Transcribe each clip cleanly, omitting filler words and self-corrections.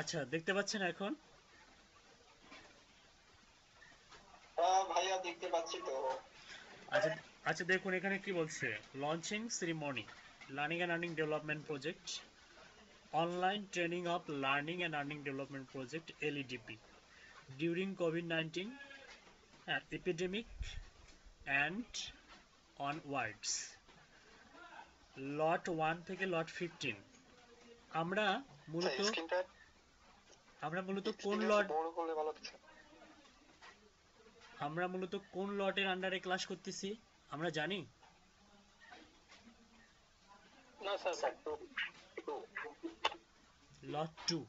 আচ্ছা, দেখতে পাচ্ছেন এখন? ভাইয়া দেখতে পাচ্ছি তো। আচ্ছা, আচ্ছা দেখুন এখানে কি বলছে। Launching ceremony, learning and earning development project, online training of learning and earning development project এলইডিপি during COVID-19 epidemic and onwards, লট 1 থেকে লট 15। আমরা আচ্ছা, মূলত স্ক্রিনটা আমরা মূলত কোন স্ক্রিনটা একটু লট বড় করলে ভালো হচ্ছে। আমরা মূলত কোন লটের আন্ডারে ক্লাস করতেছি আমরা জানি? না স্যার, স্যার একটু একটু লট 2।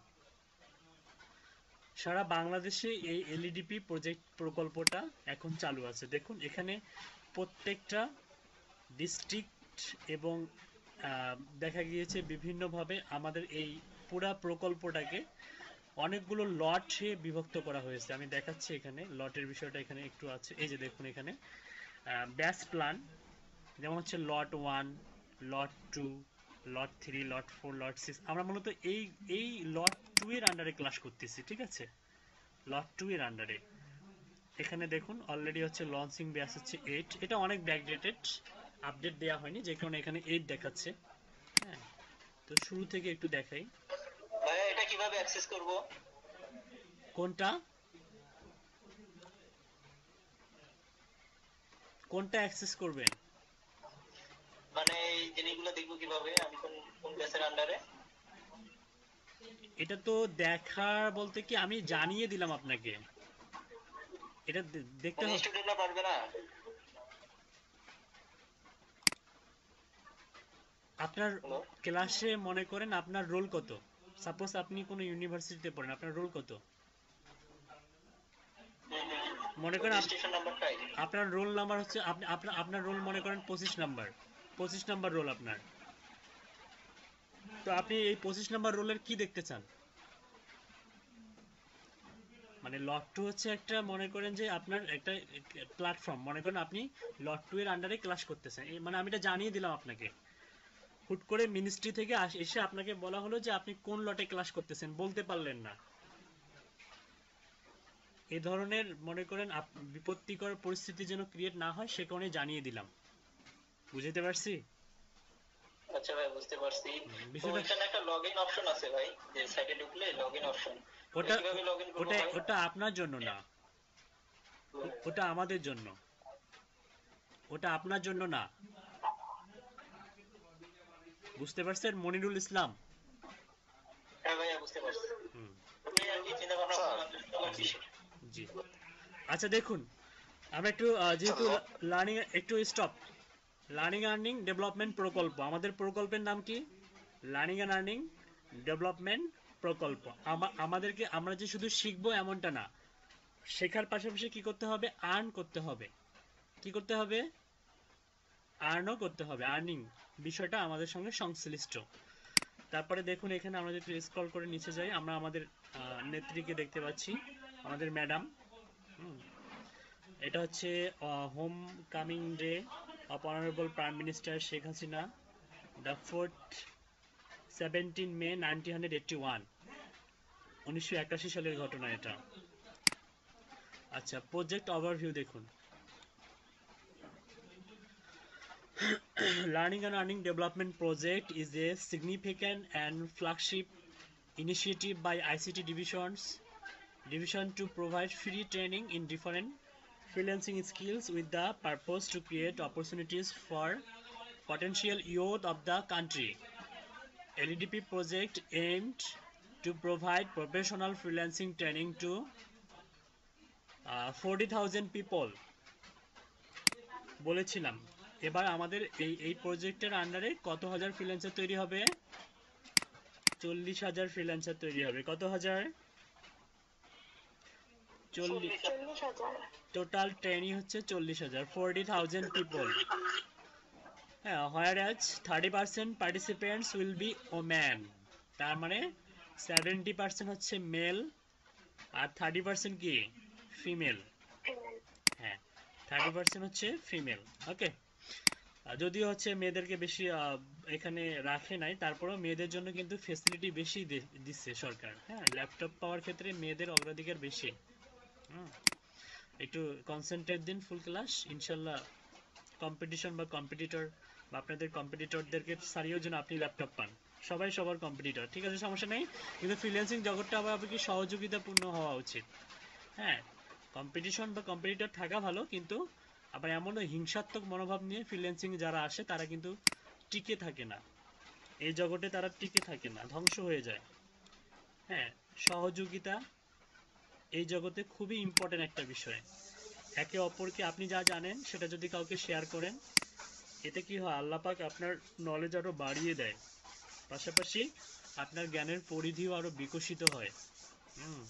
সারা বাংলাদেশে এই এলইডিপি প্রজেক্ট প্রকল্পটা এখন চালু আছে। দেখুন এখানে প্রত্যেকটা ডিস্ট্রিক্ট এবং দেখা গিয়েছে বিভিন্নভাবে আমাদের এই পুরা প্রকল্পটাকে অনেকগুলো লটে বিভক্ত করা হয়েছে। আমি দেখাচ্ছি এখানে লটের বিষয়টা এখানে একটু আছে। এই যে দেখুন এখানে ব্যাচ প্ল্যান, যেমন হচ্ছে লট 1, লট 2, লট 3, লট 4, লট 6। আমরা মূলত এই এই লট 2 এর আন্ডারে ক্লাস করতেছি, ঠিক আছে? লট 2 এর আন্ডারে এখানে দেখুন অলরেডি হচ্ছে লঞ্চিং ব্যাচ হচ্ছে 8। এটা অনেক ব্যাকডেটেড, আপডেট দেওয়া হয়নি যে কারণে এখানে 8 দেখাচ্ছে। হ্যাঁ, তো শুরু থেকে একটু দেখাই। ভাইয়া এটা কিভাবে অ্যাক্সেস করব? কোনটা কোনটা অ্যাক্সেস করবেন? মানে এই জিনিসগুলো দেখবো কিভাবে? আমি কোন কোন ব্যাচের আন্ডারে? এটা তো দেখার বলতে কি আমি জানিয়ে দিলাম আপনাকে। এটা দেখতে মানে হবে। স্টুডেন্টরা পারবে না? আপনার হ্যালো? ক্লাসে মনে করেন আপনার রোল কত? সাপোজ আপনি কোনো ইউনিভার্সিটিতে পড়েন, আপনার রোল কত? মনে করেন রেজিস্ট্রেশন নাম্বারটাই। আপনার রোল নাম্বার হচ্ছে আপনি আপনার রোল মনে করেন 25 নাম্বার। 25 নাম্বার রোল আপনার। তো আপনি এই 25 নাম্বার রোলের কি দেখতে চান? মানে লট টু হচ্ছে একটা, মনে করেন যে আপনার একটা প্ল্যাটফর্ম, মনে করেন আপনি লট টু এর আন্ডারে ক্লাস করতেছেন। মানে আমি এটা জানিয়ে দিলাম আপনাকে। হুট করে মিনিস্ট্রি থেকে এসে আপনাকে বলা হলো যে আপনি কোন লটে ক্লাস করতেছেন, বলতে পারলেন না। এ ধরনের মনে করেন বিপত্তিকর পরিস্থিতি যেন ক্রিয়েট না হয় সে কারণে জানিয়ে দিলাম। বুঝতে পারছি? আচ্ছা ভাই, বুঝতে পারছি। তো বিষয়টা এখানে একটা লগইন অপশন আছে ভাই, যে সাইটে ঢুকলে লগইন অপশন। এটা ওটা কিভাবে লগইন করব ওটা ভাই? ওটা আপনার জন্য না, ওটা আমাদের জন্য। ওটা আপনার জন্য না। বুঝতে পারছেন মনিরুল ইসলাম? হ্যাঁ ভাইয়া, বুঝতে পারছি। হুম। তুমি আর কি চিন্তা ভাবনা জি, করছো? জি। আচ্ছা দেখুন, আমরা একটু যেহেতু আচ্ছা, লার্নিং, একটু স্টপ। লার্নিং আর্নিং ডেভেলপমেন্ট প্রকল্প, আমাদের প্রকল্পের নাম কি? লার্নিং অ্যান্ড আর্নিং ডেভেলপমেন্ট প্রকল্প। আমাদেরকে আমরা যে শুধু শিখবো এমনটা না, শেখার পাশাপাশি কি করতে হবে? আর্ন করতে হবে। কি করতে হবে? আর্নও করতে হবে। আর্নিং বিষয়টা আমাদের সঙ্গে সংশ্লিষ্ট। তারপরে দেখুন এখানে আমরা যদি স্ক্রল করে নিচে যাই, আমরা আমাদের নেত্রীকে দেখতে পাচ্ছি, আমাদের ম্যাডাম। এটা হচ্ছে home coming day of honourable prime minister Sheikh Hasina, the 17 মে 1981, 1981 সালের ঘটনা এটা। আচ্ছা, প্রজেক্ট ওভারভিউ দেখুন। Learning and Earning Development Project is a significant and flagship initiative by ICT division to provide free training in different freelancing skills with the purpose to create opportunities for potential youth of the country. LEDP project aimed to provide professional freelancing training to 40,000 people বলেছিলাম। এবার আমাদের এই প্রজেক্টের আন্ডারে কত হাজার freelancer তৈরি হবে? 40,000 ফ্রিল্যান্সার তৈরি হবে। কত হাজার? 40। 40,000। টোটাল ট্রেনি হচ্ছে 40,000, 40,000 পিপল। হ্যাঁ, whereas 30% participants will be woman. তার মানে 70% হচ্ছে মেল আর 30% কি? ফিমেল। হ্যাঁ, 30% হচ্ছে ফিমেল। ওকে। যদিও হচ্ছে মেয়েদেরকে বেশি এখানে রাখে নাই, তারপরেও মেয়েদের জন্য কিন্তু ফেসিলিটি বেশি দিচ্ছে সরকার। হ্যাঁ, ল্যাপটপ পাওয়ার ক্ষেত্রে মেয়েদের অগ্রাধিকার বেশি। হুম, একটু কনসেন্ট্রেট দিন, ফুল ক্লাস ইনশাল্লাহ কম্পিটিশন বা কম্পিটিটর বা আপনাদের কম্পিটিটরদেরকে ছাড়িয়েও যেন আপনি ল্যাপটপ পান। সবাই সবার কম্পিটিটর, ঠিক আছে, সমস্যা নেই, কিন্তু ফ্রিল্যান্সিং জগৎটা আবার কি সহযোগিতাপূর্ণ হওয়া উচিত। হ্যাঁ, কম্পিটিশন বা কম্পিটিটর থাকা ভালো, কিন্তু আবার এমনও হিংসাত্মক মনোভাব নিয়ে ফ্রিল্যান্সিং যারা আসে তারা কিন্তু টিকে থাকে না, এই জগতে তারা টিকে থাকে না, ধ্বংস হয়ে যায়। হ্যাঁ, সহযোগিতা এই জগতে খুবই ইম্পর্টেন্ট একটা বিষয়। একে অপরকে আপনি যা জানেন সেটা যদি কাউকে শেয়ার করেন, এতে কি হয়, আল্লাহ পাক আপনার নলেজ আরো বাড়িয়ে দেয়, পাশাপাশি আপনার জ্ঞানের পরিধিও আরো বিকশিত হয়। হুম,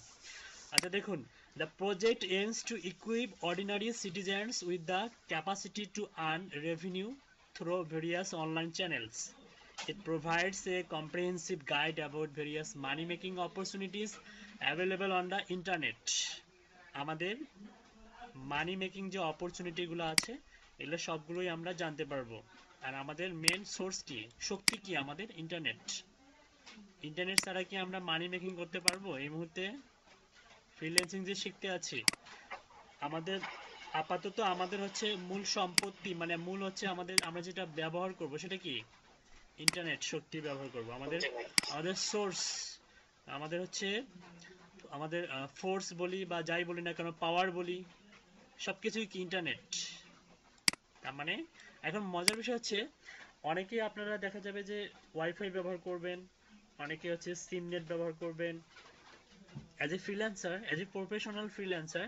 আচ্ছা দেখুন, the project aims to equip ordinary citizens with the capacity to earn revenue through various online channels. It provides a comprehensive guide about various money making opportunities available on the internet. আমাদের মানি making যে অপরচুনিটিগুলো আছে এগুলো সবগুলোই আমরা জানতে পারবো। আর আমাদের main source কি, শক্তি কি, আমাদের ইন্টারনেট। ইন্টারনেট ছাড়া কি আমরা মানি মেকিং করতে পারবো? এই মুহূর্তে ফ্রিল্যান্সিং যে শিখতে আছি, আমাদের আপাতত আমাদের হচ্ছে মূল সম্পত্তি, মানে মূল হচ্ছে আমাদের, আমরা যেটা ব্যবহার করব সেটা কি, ইন্টারনেট শক্তি ব্যবহার করব। আমাদের জি ভাই। আমাদের সোর্স, আমাদের হচ্ছে আমাদের ফোর্স বলি বা যাই বলি না কেন, পাওয়ার বলি, সবকিছুই কি ইন্টারনেট। তার মানে এখন মজার বিষয় হচ্ছে, অনেকেই আপনারা দেখা যাবে যে ওয়াইফাই ব্যবহার করবেন, অনেকে হচ্ছে সিম নেট ব্যবহার করবেন। As a freelancer, as a professional freelancer,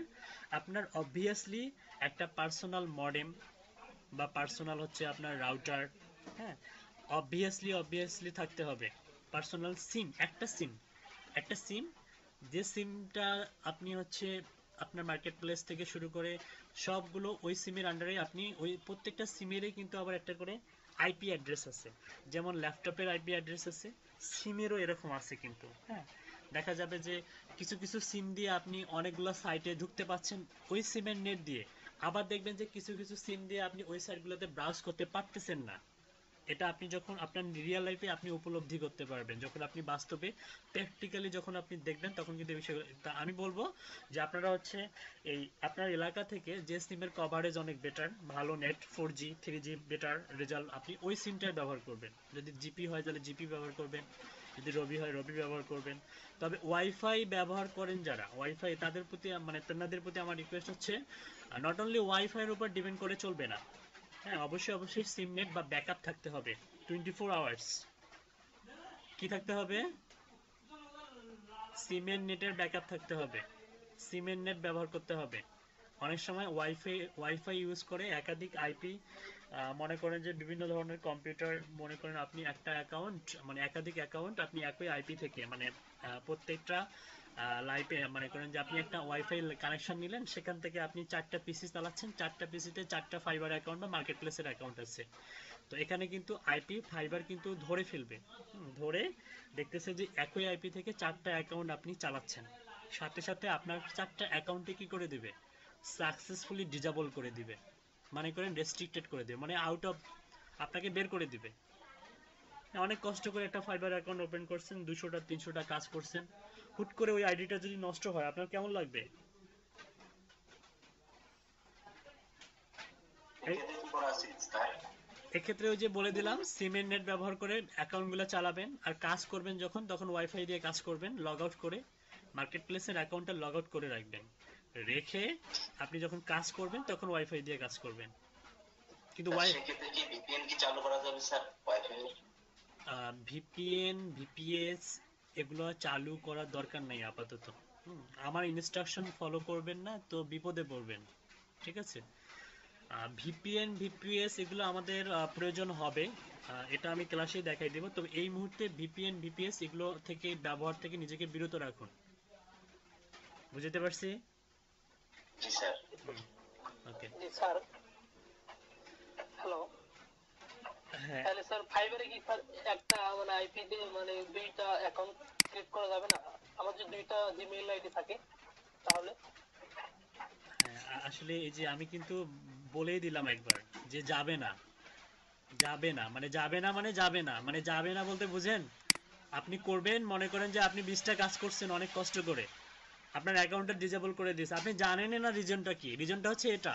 আপনার অবভিয়াসলি একটা পার্সোনাল মডেম বা পার্সোনাল হচ্ছে আপনার রাউটার, হ্যাঁ, অবভিয়াসলি থাকতে হবে। পার্সোনাল সিম, একটা সিম, যে সিমটা আপনি হচ্ছে আপনার মার্কেট প্লেস থেকে শুরু করে সবগুলো ওই সিমের আন্ডারে, আপনি ওই প্রত্যেকটা সিমেরই কিন্তু আবার একটা করে আইপি অ্যাড্রেস আছে। যেমন ল্যাপটপের আইপি অ্যাড্রেস আছে, সিমেরও এরকম আছে কিন্তু। হ্যাঁ, দেখা যাবে যে কিছু কিছু সিম দিয়ে আপনি অনেকগুলো সাইটে ঢুকতে পাচ্ছেন ওই সিমের নেট দিয়ে, আবার দেখবেন যে কিছু কিছু সিম দিয়ে আপনি ওই সাইটগুলোতে ব্রাউজ করতে পারতেছেন না। এটা আপনি যখন আপনার রিয়েল লাইফে আপনি উপলব্ধি করতে পারবেন, যখন আপনি বাস্তবে প্র্যাকটিক্যালি যখন আপনি দেখবেন, তখন কিন্তু এই বিষয়গুলো, তা আমি বলবো যে আপনারা হচ্ছে এই আপনার এলাকা থেকে যে সিমের কভারেজ অনেক বেটার, ভালো net, 4G 3G better result, আপনি ওই সিমটাই ব্যবহার করবেন। যদি জিপি হয় তাহলে জিপি ব্যবহার করবেন, যদি রবি হয় রবি ব্যবহার করবেন। তবে ওয়াইফাই ব্যবহার করেন যারা, ওয়াইফাই তাদের প্রতি মানে তেনাদের প্রতি আমার রিকোয়েস্ট হচ্ছে, নট অনলি ওয়াইফাইয়ের উপর ডিপেন্ড করে চলবে না। হ্যাঁ, অবশ্যই সিম নেট বা ব্যাকআপ থাকতে হবে 24 আওয়ার্স। কি থাকতে হবে? সিমের নেটের ব্যাকআপ থাকতে হবে, সিমের নেট ব্যবহার করতে হবে। অনেক সময় ওয়াইফাই ইউজ করে একাধিক আইপি, মনে করেন যে বিভিন্ন ধরনের কম্পিউটার, মনে করেন আপনি একটা অ্যাকাউন্ট মানে একাধিক অ্যাকাউন্ট আপনি একই আইপি থেকে, মানে প্রত্যেকটা লাইভে, মনে করেন যে আপনি একটা ওয়াইফাই কানেকশন নিলেন, সেখান থেকে আপনি 4টা পিসি চালাচ্ছেন, 4টা পিসিতে 4টা ফাইবার অ্যাকাউন্ট বা মার্কেট প্লেসের অ্যাকাউন্ট আছে। তো এখানে কিন্তু আইপি ফাইবার কিন্তু ধরে ফেলবে, ধরে দেখতেছে যে একই আইপি থেকে 4টা অ্যাকাউন্ট আপনি চালাচ্ছেন, সাথে সাথে আপনার 4টা অ্যাকাউন্টে কি করে দিবে, সাকসেসফুলি ডিজেবল করে দিবে, মানে করেন রেস্ট্রিক্টেড করে দিবে, মানে আউট অফ, আপনাকে বের করে দিবে। অনেক কষ্ট করে একটা ফাইবার অ্যাকাউন্ট ওপেন করছেন, 200টা 300টা কাজ করছেন, হুট করে ওই আইডিটা যদি নষ্ট হয় আপনার কেমন লাগবে? এই- এক্ষেত্রে কি করা উচিত স্যার? এক্ষেত্রে ওই যে বলে দিলাম, সিমের নেট ব্যবহার করে অ্যাকাউন্টগুলো চালাবেন, আর কাজ করবেন যখন, তখন ওয়াইফাই দিয়ে কাজ করবেন, লগ আউট করে মার্কেট প্লেসের অ্যাকাউন্টটা লগ আউট করে রাখবেন, রেখে আপনি যখন কাজ করবেন তখন ওয়াইফাই দিয়ে কাজ করবেন। কিন্তু স্যার সেক্ষেত্রে কি ভিপিএন কি চালু করা যাবে স্যার ওয়াইফাই? ভিপিএন ভিপিএস এগুলো চালু করার দরকার নেই আপাতত। আমার ইনস্ট্রাকশন ফলো করবেন না তো বিপদে পড়বেন, ঠিক আছে। ভিপিএন ভিপিএস এগুলো আমাদের প্রয়োজন হবে, এটা আমি ক্লাসেই দেখাই দেবো, তবে এই মুহূর্তে ভিপিএন ভিপিএস এগুলো থেকে, ব্যবহার থেকে নিজেকে বিরত রাখুন। বুঝতে পারছি? জি স্যার। ওকে। জি স্যার। হ্যালো। হ্যাঁ, তাহলে স্যার ফাইবারে কি স্যার একটা মানে আইপি দিয়ে মানে দুইটা অ্যাকাউন্ট ক্রিয়েট করা যাবে না? আমার যে দুইটা জিমেইল আইডি থাকে তাহলে? হ্যাঁ, আসলে এই যে আমি কিন্তু বলেই দিলাম একবার যে যাবে না, যাবে না মানে যাবে না মানে যাবে না মানে যাবে না বলতে বুঝেন? আপনি করবেন, মনে করেন যে আপনি 20টা কাজ করছেন অনেক কষ্ট করে, আপনার অ্যাকাউন্টটা ডিসেবল করে দিয়েছে, আপনি জানেনই না রিজনটা কি। রিজনটা হচ্ছে এটা,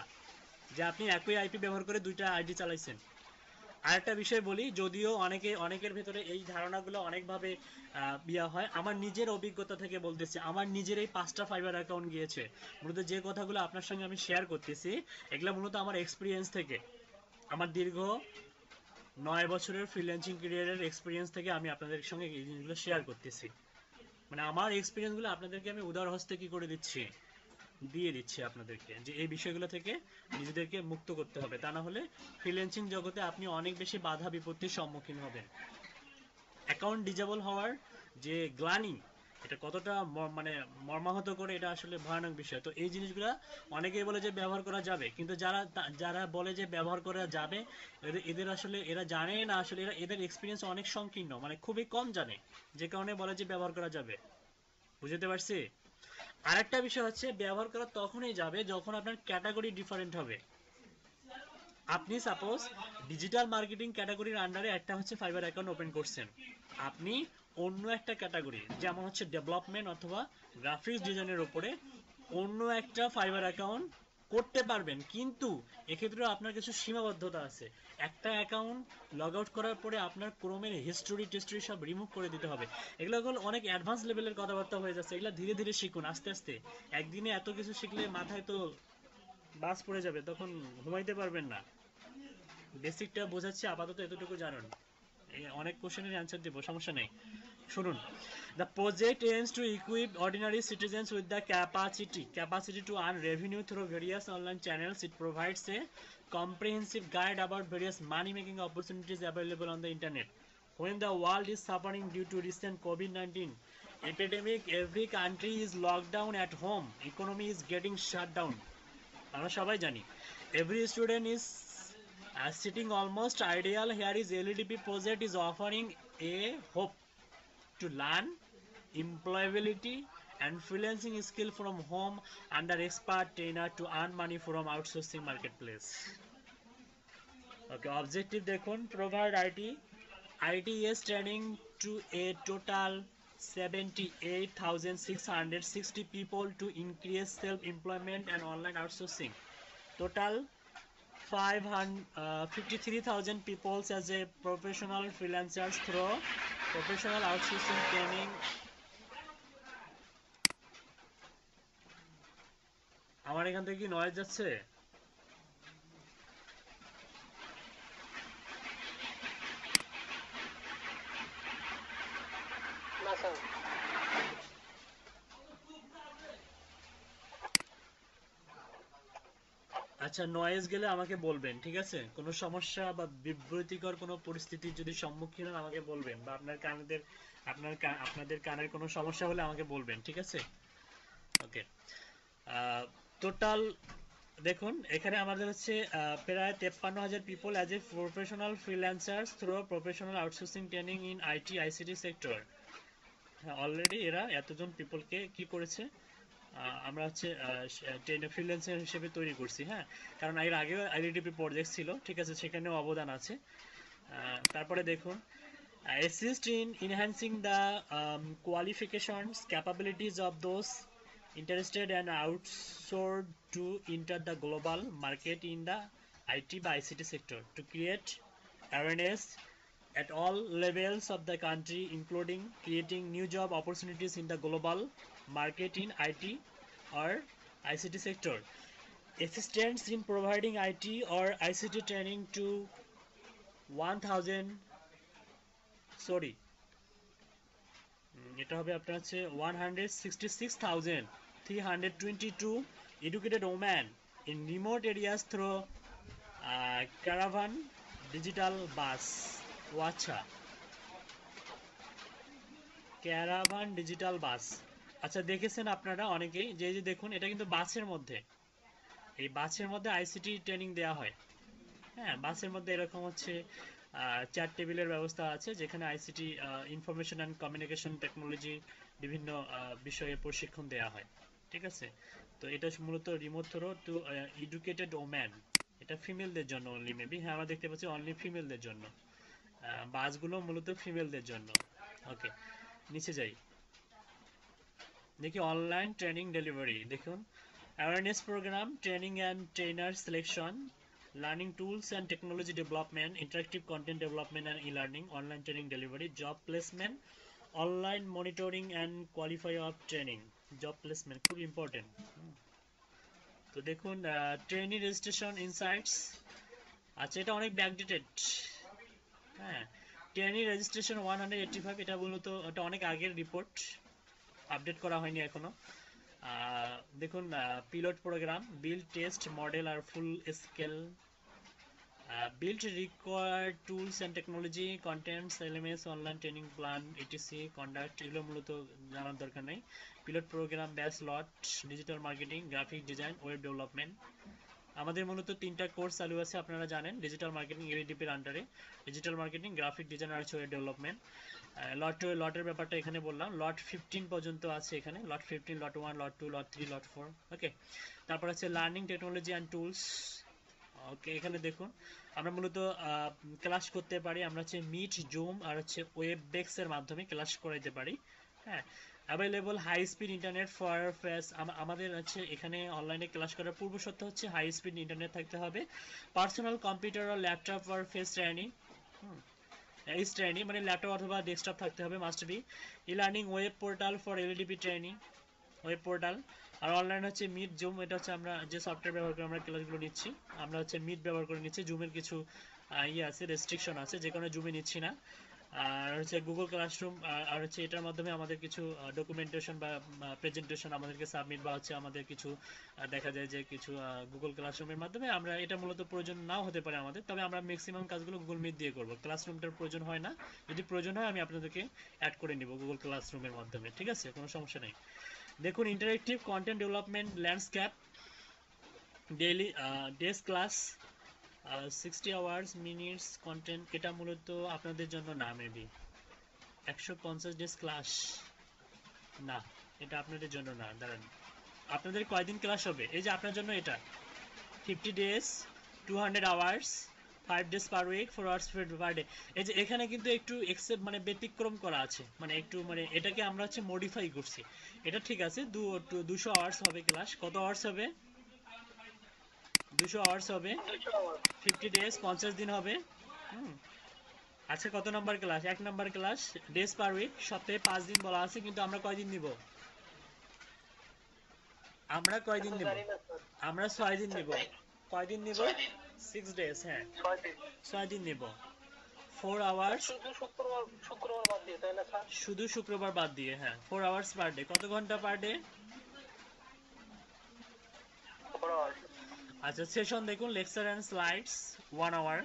যে আপনি একই আইপি ব্যবহার করে দুইটা আইডি চালাইছেন। আরেকটা বিষয় বলি, যদিও অনেকের ভেতরে এই ধারণাগুলো অনেকভাবে ইয়া হয়, আমার নিজের অভিজ্ঞতা থেকে বলতেছি, আমার নিজের এই 5টা ফাইবার অ্যাকাউন্ট গিয়েছে। মূলত যে কথাগুলো আপনার সঙ্গে আমি শেয়ার করতেছি, এগুলো মূলত আমার এক্সপিরিয়েন্স থেকে, আমার দীর্ঘ 9 বছরের ফ্রিল্যান্সিং ক্যারিয়ারের এক্সপিরিয়েন্স থেকে আমি আপনাদের সঙ্গে এই জিনিসগুলো শেয়ার করতেছি। মানে আমার এক্সপিরিয়েন্সগুলো আপনাদেরকে আমি উদার হস্তে কি করে দিচ্ছি, দিয়ে দিচ্ছি আপনাদেরকে, যে এই বিষয়গুলো থেকে নিজেদেরকে মুক্ত করতে হবে, তা না হলে ফ্রিল্যান্সিং জগতে আপনি অনেক বেশি বাধা বিপত্তির সম্মুখীন হবেন। অ্যাকাউন্ট ডিজেবল হওয়ার যে গ্লানি, এটা কতটা মানে মর্মাহত করে, এটা আসলে ভয়ানক বিষয়। তো এই জিনিসগুলো অনেকেই বলে যে ব্যবহার করা যাবে, কিন্তু যারা বলে যে ব্যবহার করা যাবে, এদের আসলে এরা জানে না, আসলে এদের এক্সপিরিয়েন্স অনেক সংকীর্ণ, মানে খুবই কম জানে, যে কারণে বলে যে ব্যবহার করা যাবে। বুঝতে পারছি? আরেকটা বিষয় হচ্ছে, ব্যবহার করা তখনই যাবে যখন আপনার ক্যাটাগরি ডিফারেন্ট হবে। আপনি সাপোজ ডিজিটাল মার্কেটিং ক্যাটাগরির আন্ডারে একটা হচ্ছে ফাইবার অ্যাকাউন্ট ওপেন করছেন, আপনি অন্য একটা ক্যাটাগরি যেমন হচ্ছে ডেভেলপমেন্ট অথবা গ্রাফিক্স ডিজাইনের উপরে অন্য একটা ফাইবার অ্যাকাউন্ট করতে পারবেন, কিন্তু এক্ষেত্রে আপনার কিছু সীমাবদ্ধতা আছে। একটা অ্যাকাউন্ট লগ আউট করার পরে আপনার ক্রোমের হিস্টোরি টিস্টোরি সব রিমুভ করে দিতে হবে। এগুলো অনেক অ্যাডভান্স লেভেলের কথাবার্তা হয়ে যাচ্ছে, এগুলো ধীরে ধীরে শিখুন, আস্তে আস্তে। একদিনে এত কিছু শিখলে মাথায় তো বাজ পড়ে যাবে, তখন ঘুমাইতে পারবেন না। বেসিকটা বোঝাচ্ছি, আপাতত এতটুকু জানুন, অনেক কোশ্চেনের অ্যান্সার দেবো, সমস্যা নেই। শুনুন, the project aims to equip ordinary citizens with the capacity to earn revenue through various online channels. It provides a comprehensive guide about various money making opportunities available on the internet. When the world is suffering due to recent COVID-19 epidemic, every country is locked down at home, economy is getting shut down, আমরা সবাই জানি। Every student is sitting almost ideal. Here is LEDP project is offering a hope to learn employability and freelancing skill from home under expert trainer to earn money from outsourcing marketplace. Okay, objective দেখুন, provide ITS training to a total 78,660 people to increase self-employment and online outsourcing. Total 53,000 people as a professional freelancers through professional outsourcing training. আমার এখান থেকে কি noise যাচ্ছে? না sir. আচ্ছা, noise গেলে আমাকে বলবেন, ঠিক আছে? কোনো সমস্যা বা বিব্রতিকর কোনো পরিস্থিতির যদি সম্মুখীন হন আমাকে বলবেন, বা আপনাদের কানের কোনো সমস্যা হলে আমাকে বলবেন, ঠিক আছে? ওকে, টোটাল দেখুন, এখানে আমাদের হচ্ছে প্রায় 53,000 people as a professional freelancers through professional outsourcing training in ICT sector. হ্যাঁ, অলরেডি এরা এতজন পিপলকে কি করেছে, আমরা হচ্ছে ফ্রিল্যান্সার হিসেবে তৈরি করছি। হ্যাঁ, কারণ এর আগেও আইডিডিপি প্রজেক্ট ছিল, ঠিক আছে, সেখানেও অবদান আছে। তারপরে দেখুন, assist in enhancing the qualifications capabilities of those interested and outsourced to enter the global market in the IT by ICT sector, to create awareness at all levels of the country, including creating new job opportunities in the global market in IT or ICT sector. Assistance in providing IT or ICT training to 1,000, sorry, এটা হবে আপনার হচ্ছে 166,322 educated women in remote areas through caravan digital bus. ও আচ্ছা, caravan digital bus. আচ্ছা, দেখেছেন আপনারা অনেকেই যে যে দেখুন, এটা কিন্তু বাসের মধ্যে, এই বাসের মধ্যে আইসিটি ট্রেনিং দেওয়া হয়। হ্যাঁ, বাসের মধ্যে এরকম হচ্ছে চেয়ার টেবিলের ব্যবস্থা আছে, যেখানে ICT information and communication technology বিভিন্ন বিষয়ে প্রশিক্ষণ দেওয়া হয়, ঠিক আছে? তো এটা মূলত remote throw to educated woman, এটা ফিমেলদের জন্য অনলি মেবি, হ্যাঁ আমরা দেখতে পাচ্ছি অনলি ফিমেলদের জন্য, বাসগুলো মূলত ফিমেলদের জন্য। ওকে, নিচে যাই, দেখি অনলাইন ট্রেনিং ডেলিভারি। দেখুন awareness programme, training and trainer selection, learning tools and technology development, interactive content development and e learning, online training delivery, job placement, online monitoring and qualify of training, job placement খুব important. তো দেখুন trainee registration insights, আচ্ছা এটা অনেক backdated. হ্যাঁ, trainee registration 185, এটা মূলত এটা অনেক আগের রিপোর্ট, আপডেট করা হয়নি এখনো। দেখুন pilot program, build test model আর full scale, build required tools and technology, contents, LMS, online training plan, ETC, conduct, এগুলো মূলত জানার দরকার নেই। Pilot program, batch lot, digital marketing, graphic design, web development. আমাদের মূলত 3টা কোর্স চালু আছে আপনারা জানেন, ডিজিটাল মার্কেটিং এলইডিপির আন্ডারে, ডিজিটাল মার্কেটিং, গ্রাফিক ডিজাইন আর ওয়েব ডেভেলপমেন্ট। লটের ব্যাপারটা এখানে বললাম, লট 15 পর্যন্ত আছে এখানে, লট 15, লট 1, লট 2, লট 3, লট 4। ওকে, তারপর আছে লার্নিং টেকনোলজি অ্যান্ড টুলস। ওকে, এখানে দেখুন আমরা মূলত ক্লাস করতে পারি, আমরা হচ্ছে মিট, জুম আর হচ্ছে ওয়েবএক্স এর মাধ্যমে ক্লাস করাইতে পারি। হ্যাঁ, available high speed internet for face, আমাদের হচ্ছে এখানে অনলাইনে ক্লাস করার পূর্ব শর্ত হচ্ছে হাই স্পিড ইন্টারনেট থাকতে হবে, পার্সোনাল কম্পিউটার আর ল্যাপটপ ফর ফেস ট্রেনিং, এই ট্রেনিং মানে ল্যাপটপ অথবা ডেস্কটপ থাকতে হবে, must be. E learning web portal for LDP training, web portal. আর অনলাইন হচ্ছে মিট, জুম, এটা হচ্ছে আমরা যে সফটওয়্যার ব্যবহার করে আমরা ক্লাসগুলো নিচ্ছি, আমরা হচ্ছে মিট ব্যবহার করে নিচ্ছি, জুমের কিছু ইয়ে আছে, রেস্ট্রিকশন আছে যে কারণে জুমে নিচ্ছি না। আর হচ্ছে গুগল ক্লাসরুম, আর হচ্ছে এটার মাধ্যমে আমাদের কিছু ডকুমেন্টেশন বা প্রেজেন্টেশন আমাদেরকে সাবমিট বা হচ্ছে আমাদের কিছু দেখা যায় যে কিছু গুগল ক্লাসরুমের মাধ্যমে আমরা, এটা মূলত প্রয়োজন নাও হতে পারে আমাদের, তবে আমরা ম্যাক্সিমাম কাজগুলো গুগল মিট দিয়ে করব, ক্লাসরুমটার প্রয়োজন হয় না। যদি প্রয়োজন হয় আমি আপনাদেরকে অ্যাড করে নিব গুগল ক্লাসরুমের মাধ্যমে, ঠিক আছে, কোনো সমস্যা নেই। দেখুন interactive content development landscape, daily days class, 60 hours minutes content, এটা মূলত আপনাদের জন্য না, মেবি 150 ডেজ ক্লাস না, এটা আপনাদের জন্য না। দাঁড়ান, আপনাদের কয়দিন ক্লাস হবে? এই যে আপনার জন্য এটা 50 days, 200 hours, 5 days per week, 4 hours per day. এই যে এখানে কিন্তু একটু এক্সেপ্ট মানে ব্যতিক্রম করা আছে, মানে একটু মানে এটাকে আমরা হচ্ছে মডিফাই করছি। এটা ঠিক আছে, 200 আওয়ার্স হবে ক্লাস। কত আওয়ার্স হবে? 200 আওয়ার্স হবে, 50 ডেজ 50 দিন হবে। হুম, আচ্ছা কত number class? 1 number class, days per week, সপ্তাহে 5 দিন বলা আছে, কিন্তু আমরা কয়দিন নিব? আমরা কয়দিন নিব? আমরা 6 দিন নিব। কয়দিন নিব? 6 ডেজ, হ্যাঁ 6 দিন নিব। 4 আওয়ার্স, শুধু শুক্রবার বাদ দিয়ে, তাই না স্যার? শুধু শুক্রবার বাদ দিয়ে, হ্যাঁ 4 আওয়ার্স পার ডে। কত ঘন্টা পার ডে? আচ্ছা সেশন দেখুন, lecture and slides 1 hour,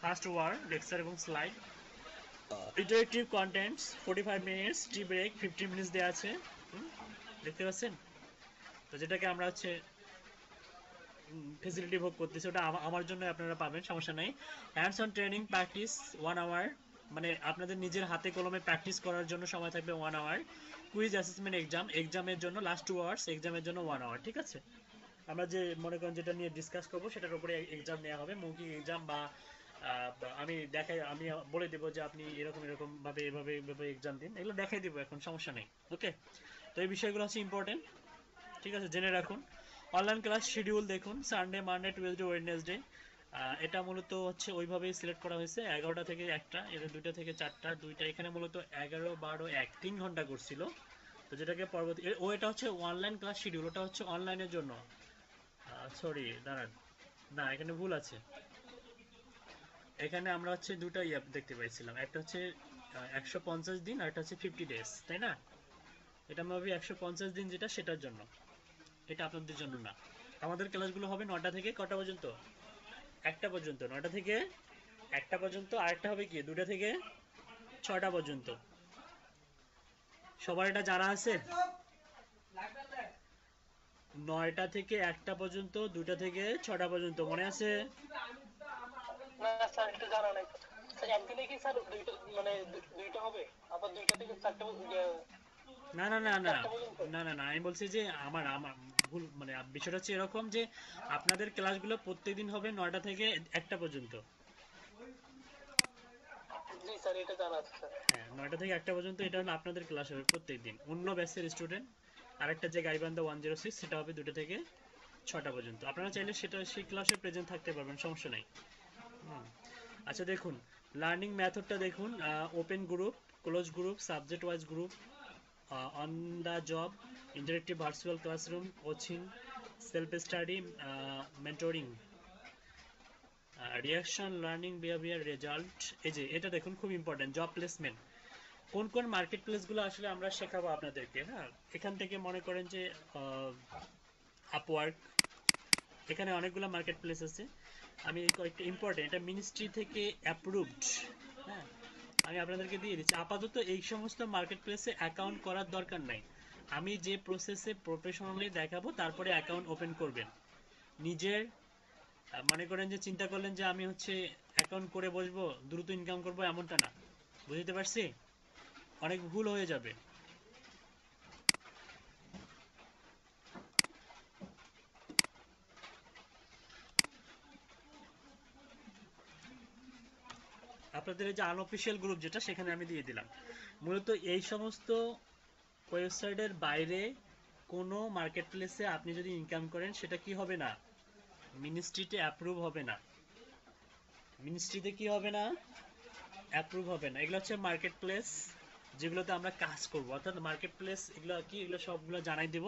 first hour lecture এবং slide. Interactive contents 45 minutes, tea break 15 minutes দেওয়া আছে। দেখতে পাচ্ছেন তো, যেটাকে আমরা হচ্ছে ফেসিলিটি ভোগ করতেছি, ওটা আমার জন্য আপনারা পাবেন, সমস্যা নেই। Hands on training practice 1 hour, মানে আপনাদের নিজের হাতে কলমে প্র্যাকটিস করার জন্য সময় থাকবে 1 আওয়ার। কুইজ অ্যাসেসমেন্ট এক্সাম, এক্সামের জন্য লাস্ট 2 আওয়ার্স, এক্সামের জন্য 1 আওয়ার, ঠিক আছে। আমরা যে মনে করেন যেটা নিয়ে ডিসকাস করবো সেটার উপরে এক্সাম নেওয়া হবে, মৌখিক এক্সাম, বা আমি দেখাই, আমি বলে দেবো যে আপনি এরকম এরকম ভাবে এভাবে এভাবে এক্সাম দিন, এগুলো দেখাই দিব এখন, সমস্যা নেই। ওকে, তো এই বিষয়গুলো হচ্ছে ইম্পর্টেন্ট, ঠিক আছে, জেনে রাখুন। অনলাইন ক্লাস শিডিউল দেখুন, সানডে, মানডে, টিউসডে, ওয়েডনেসডে। এটা মূলত হচ্ছে ওইভাবেই সিলেক্ট করা হয়েছে, 11টা থেকে 1টা, এটা 2টা থেকে 4টা, 2টা, এখানে মূলত 11, 12, 1, 3 ঘন্টা করছিল। তো যেটাকে পরবর্তী এটা হচ্ছে অনলাইন ক্লাস শিডিউল, ওটা হচ্ছে অনলাইনের জন্য। সরি দাঁড়ান, না এখানে ভুল আছে, এখানে আমরা হচ্ছে দুটা ইয়ে দেখতে পাইছিলাম, একটা হচ্ছে 150 দিন আর একটা হচ্ছে 50 ডেজ, তাই না? এটা আমি ভাবি 150 দিন যেটা, সেটার জন্য, এটা আপনাদের জন্য না। আমাদের ক্লাসগুলো হবে 9টা থেকে কটা পর্যন্ত? 1টা পর্যন্ত, 9টা থেকে 1টা পর্যন্ত, আরেকটা হবে কি 2টা থেকে 6টা পর্যন্ত। সবার এটা জানা আছে? 9টা থেকে 1টা পর্যন্ত, 2টা থেকে 6টা পর্যন্ত, মনে আছে? না স্যার, এটা জানা নাই। স্যার একদিনে কি স্যার দুইটা মানে দুইটা হবে, আবার 2টা থেকে 4টা না না না না, একটা পর্যন্ত? না আমি বলছি যে আমার আমার ভুল, মানে বিষয়টা হচ্ছে এরকম যে আপনাদের ক্লাসগুলো প্রত্যেকদিন হবে 9টা থেকে 1টা পর্যন্ত। জি স্যার, এটা জানা আছে স্যার। হ্যাঁ, 9টা থেকে 1টা পর্যন্ত এটা হলো আপনাদের ক্লাস হবে প্রত্যেকদিন। অন্য ব্যাচের স্টুডেন্ট আরেকটা যে গাইবান্ধা 106 সেটা হবে 2টা থেকে 6টা পর্যন্ত। আপনারা চাইলে সেটা সেই ক্লাসে প্রেজেন্ট থাকতে পারবেন, সমস্যা নাই। হুম। আচ্ছা দেখুন, লার্নিং মেথডটা দেখুন, open group, close group, subject wise group, on the job, interactive virtual classroom, coaching, self study, mentoring, reaction, learning behaviour, result. এই যে এটা দেখুন খুব ইম্পর্টেন্ট, জব প্লেসমেন্ট। কোন কোন মার্কেট প্লেসগুলো আসলে আমরা শেখাবো আপনাদেরকে। হ্যাঁ, এখান থেকে মনে করেন যে আপওয়ার্ক, এখানে অনেকগুলো মার্কেট প্লেস আছে। আমি কয়েকটা ইম্পর্টেন্ট, এটা মিনিস্ট্রি থেকে অ্যাপ্রুভড। হ্যাঁ, আমি আপনাদেরকে দিয়ে দিচ্ছি। আপাতত এই সমস্ত মার্কেট প্লেসে অ্যাকাউন্ট করার দরকার নাই। আমি যে প্রসেসে প্রফেশনালি দেখাবো তারপরে অ্যাকাউন্ট ওপেন করবেন। নিজের মনে করেন যে চিন্তা করলেন যে আমি হচ্ছে অ্যাকাউন্ট করে বসবো, দ্রুত ইনকাম করবো, এমনটা না। বুঝতে পারছি? অনেক ভুল হয়ে যাবে। আপনাদের এই যে আনঅফিসিয়াল গ্রুপ যেটা, সেখানে আমি দিয়ে দিলাম। মূলত এই সমস্ত ওয়েবসাইটের বাইরে কোনো মার্কেট প্লেসে আপনি যদি ইনকাম করেন সেটা কি হবে না, মিনিস্ট্রিতে অ্যাপ্রুভ হবে না। মিনিস্ট্রিতে কি হবে না, অ্যাপ্রুভ হবে না। এগুলো হচ্ছে মার্কেট প্লেস যেগুলোতে আমরা কাজ করব, অর্থাৎ মার্কেট প্লেস এগুলো কি, এগুলো সবগুলো জানাই দেব।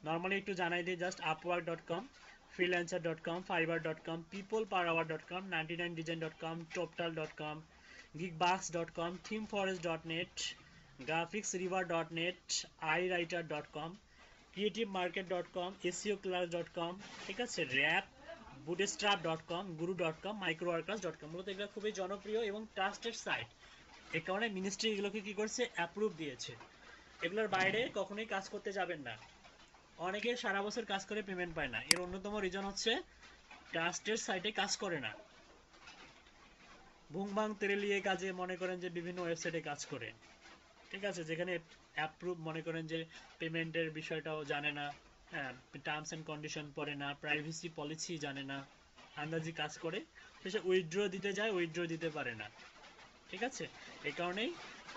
নর্মালি একটু জানাই দিই just, আপওয়ার্ক.com, freelancer.com, fiverr.com, peopleperhour.com, 99design.com, toptal.com, geekbox.com, themeforest.net, graphicsriver.net, iwriter.com, creativemarket.com, seoclass.com, ঠিক আছে, র্যাপ, bootstrap.com, guru.com, microworkers.com। মূলত এগুলো খুবই জনপ্রিয় এবং ট্রাস্টেড সাইট। এই কারণে মিনিস্ট্রি এগুলোকে কি করছে, অ্যাপ্রুভ দিয়েছে। এগুলোর বাইরে কখনোই কাজ করতে যাবেন না। অনেকে সারা বছর কাজ করে পেমেন্ট পায় না, এর অন্যতম রিজন হচ্ছে ট্রাস্টেড সাইটে কাজ করে না। ভুং ভাং তেরেলিয়ে কাজে মনে করেন যে বিভিন্ন ওয়েবসাইটে কাজ করে, ঠিক আছে, যেখানে অ্যাপ্রুভ মনে করেন যে পেমেন্টের বিষয়টাও জানে না, হ্যাঁ, টার্মস অ্যান্ড কন্ডিশন পড়ে না, প্রাইভেসি পলিসি জানে না, আন্দাজি কাজ করে, সে উইথড্র দিতে যায়, উইথড্র দিতে পারে না। ঠিক আছে, এই কারণেই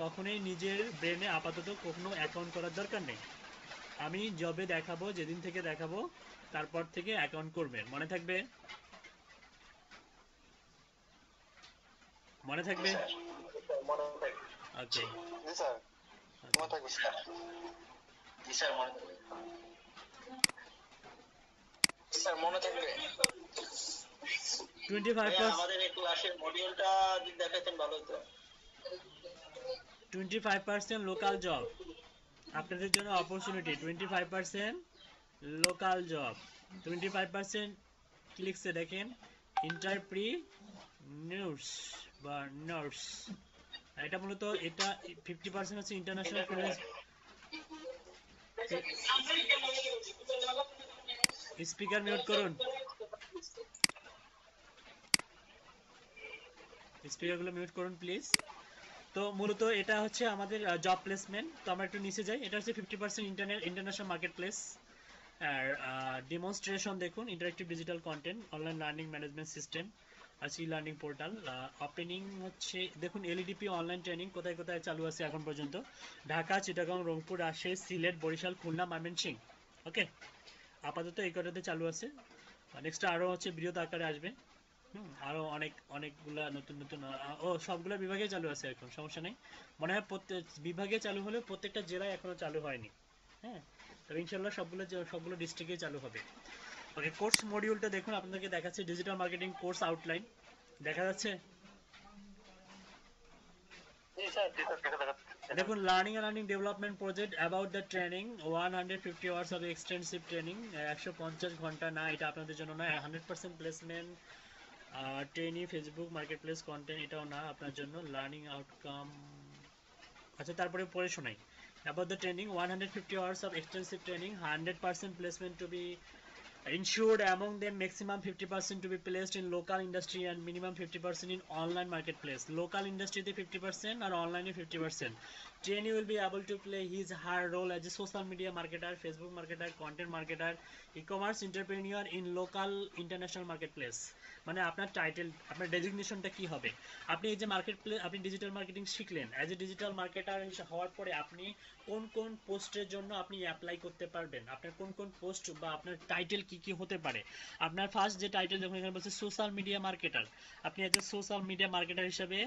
কখনোই নিজের ব্রেনে আপাতত কোনো অ্যাকাউন্ট করার দরকার নেই। আমি জবে দেখাবো, যেদিন থেকে দেখাবো তারপর থেকে অ্যাকাউন্ট করবেন, মনে থাকবে? মনে জি থাকবে? স্যার, মনে থাকবে। ওকে। জি জি স্যার, মনে থাকবে স্যার। জি স্যার, মনে থাকবে। জি স্যার, মনে থাকবে। 25% আমাদের এই ক্লাসের মডিউলটা যদি দেখাতেন ভালো হতো। 25% লোকাল জব আপনাদের জন্য অপরচুনিটি, 25% লোকাল জব, 25% ক্লিকসে দেখেন ইন্টারপ্রি নিউজ বা নার্স। এটা মূলত এটা 50% হচ্ছে ইন্টারন্যাশনাল ফ্রিল্যান্স। স্পিকার মিউট করুন, স্পিকারগুলো মিউট করুন প্লিজ। তো মূলত এটা হচ্ছে আমাদের জব প্লেসমেন্ট। তো আমরা একটু নিচে যাই, এটা হচ্ছে 50% ইন্টারন্যাশনাল মার্কেট প্লেস। আর ডেমনস্ট্রেশন দেখুন, interactive digital content, online learning management system আর সি লার্নিং পোর্টাল। ওপেনিং হচ্ছে দেখুন, এলইডিপি অনলাইন ট্রেনিং কোথায় কোথায় চালু আছে এখন পর্যন্ত, ঢাকা, চিটাগাং, রংপুর, রাজশাহী, সিলেট, বরিশাল, খুলনা, ময়মনসিংহ। ওকে, আপাতত এই কটাতে চালু আছে। নেক্সট আরও হচ্ছে বৃহৎ আকারে আসবে। আরো অনেকগুলা নতুন নতুন ও সবগুলো বিভাগে চালু আছে এখন, সমস্যা নেই। মনে হয় প্রত্যেক বিভাগে চালু হলেও প্রত্যেকটা জেলায় এখনো চালু হয়নি। হ্যাঁ, তবে ইনশাল্লাহ সবগুলো ডিস্ট্রিক্টে চালু হবে। ওকে, কোর্স মডিউলটা দেখুন, আপনাদেরকে দেখাচ্ছে ডিজিটাল মার্কেটিং কোর্স আউটলাইন, দেখা যাচ্ছে? জি স্যার। দেখুন, learning and earning development project about the training, 150 hours of extensive training, 150 ঘন্টা না, এটা আপনাদের জন্য না। 100% placement trainee, Facebook market place content, এটাও না আপনার জন্য। লার্নিং আউটকাম, আচ্ছা তারপরে পড়ে শোনাই। About the training, 150 hours of extensive training, 100% placement to be ensured, among them maximum 50% to be placed in local industry and minimum 50% in online marketplace. Local industry তে 50% আর অনলাইনে 50%। Trainee will be able to play his her role as a social media marketer, Facebook marketer, content marketer, e-commerce entrepreneur in local international marketplace. মানে আপনার title, আপনার ডেজিগনেশনটা কি হবে? আপনি এই যে আপনি ডিজিটাল মার্কেটিং শিখলেন, অ্যাজ এ ডিজিটাল মার্কেটার হওয়ার পরে আপনি কোন কোন পোস্টের জন্য আপনি অ্যাপ্লাই করতে পারবেন, আপনার কোন কোন পোস্ট বা আপনার টাইটেল কি কি হতে পারে। আপনার ফার্স্ট যে টাইটেল যখন এখানে বলছে সোশ্যাল মিডিয়া মার্কেটার, আপনি as a social media marketer হিসেবে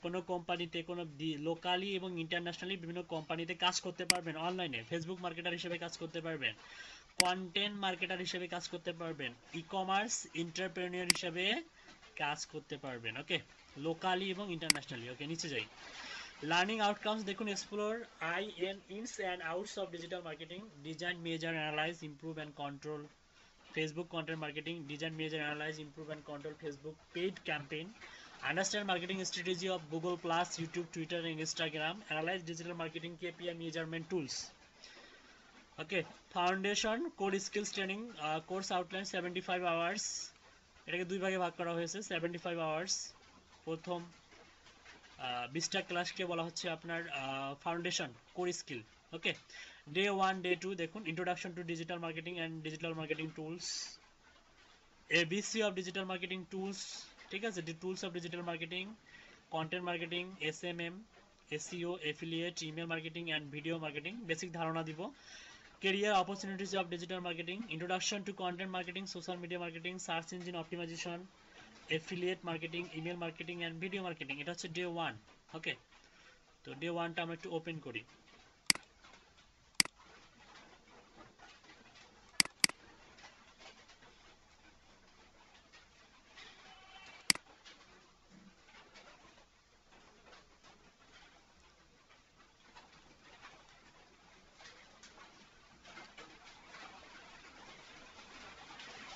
কোনো কোম্পানিতে, কোনো লোকালি এবং ইন্টারন্যাশনালি বিভিন্ন কোম্পানিতে কাজ করতে পারবেন, অনলাইনে ফেসবুক মার্কেটার হিসেবে কাজ করতে পারবেন, কন্টেন্ট মার্কেটার হিসেবে কাজ করতে পারবেন, ই কমার্স এন্টারপ্রেনিয়র হিসেবে কাজ করতে পারবেন। ওকে, লোকালি এবং ইন্টারন্যাশনালি। ওকে, নিচে যাই। লার্নিং আউটকামস দেখুন, explore ins and outs of digital marketing, design, measure, analyse, improve and control Facebook content marketing, design, measure, analyze, improve and control Facebook paid campaign, understand marketing strategy of Google Plus, YouTube, Twitter and Instagram, analyze digital marketing KPI measurement tools. Okay, foundation core skills training, course outline 75 hours, এটাকে দুই ভাগে ভাগ করা হয়েছে। 75 hours, প্রথম 20টা ক্লাসকে বলা হচ্ছে আপনার ফাউন্ডেশন কোর স্কিল। ওকে, ডে 1 ডে 2 দেখুন, introduction to digital marketing and digital marketing tools, ABC of digital marketing tools, ঠিক আছে, tools of digital marketing, content marketing, SMM, SEO, affiliate, email marketing and video marketing, basic ধারণা দিব। career opportunities of digital marketing, introduction to content marketing, social media marketing, search engine optimization, affiliate marketing, email marketing and video marketing. এটা হচ্ছে day 1। ওকে, তো day 1টা আমরা একটু open করি।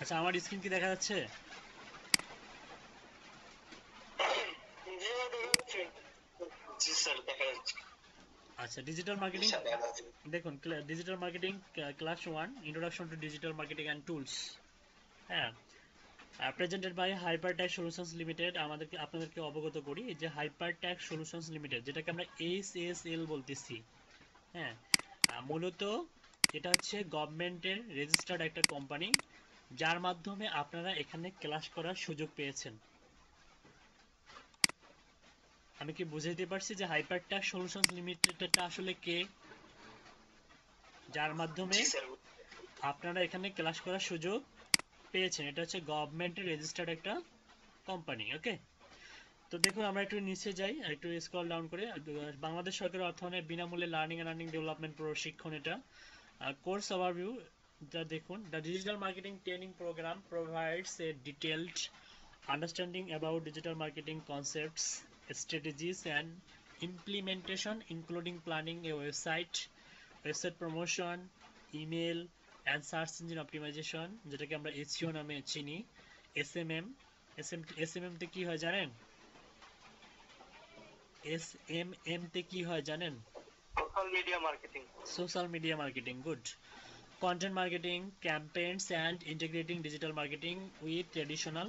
আচ্ছা, আমার স্ক্রিন কি দেখা যাচ্ছে? জি স্যার, দেখা যাচ্ছে। আচ্ছা, ডিজিটাল মার্কেটিং দেখুন, digital marketing class 1, introduction to digital marketing and tools. হ্যাঁ, প্রেজেন্টেড বাই হাইপারট্যাক সলিউশনস লিমিটেড। আপনাদেরকে অবগত করি যে হাইপারট্যাক সলিউশনস লিমিটেড, যেটাকে আমরা HSL বলতেছি, হ্যাঁ, মূলত এটা হচ্ছে গভর্নমেন্টের রেজিস্টার্ড একটা কোম্পানি, যার মাধ্যমে আপনারা এখানে ক্লাস করার সুযোগ পেয়েছেন। আমি কি বুঝাইতে পারছি যে হাইপারট্যাক সলিউশনস লিমিটেডটা আসলে কে, যার মাধ্যমে আপনারা এখানে ক্লাস করার সুযোগ পেয়েছেন? এটা হচ্ছে গভর্নমেন্টের রেজিস্টার্ড একটা কোম্পানি। ওকে, তো দেখুন আমরা একটু নিচে যাই, একটু স্ক্রল ডাউন করে। বাংলাদেশ সরকারের অর্থায়নে বিনামূল্যে লার্নিং অ্যান্ড আর্নিং ডেভেলপমেন্ট প্রশিক্ষণ। এটা কোর্স ওভারভিউ, যা দেখুন, the digital marketing training programme provides a detailed understanding about digital marketing concepts, strategies and implementation, including planning a website promotion, email and search engine optimization, যেটাকে আমরা SEO নামে চিনি। SMM তে কি হয় জানেন? SMM তে কি হয় জানেন? Social media marketing. Social media marketing, good. Content marketing, campaigns and integrating digital marketing with traditional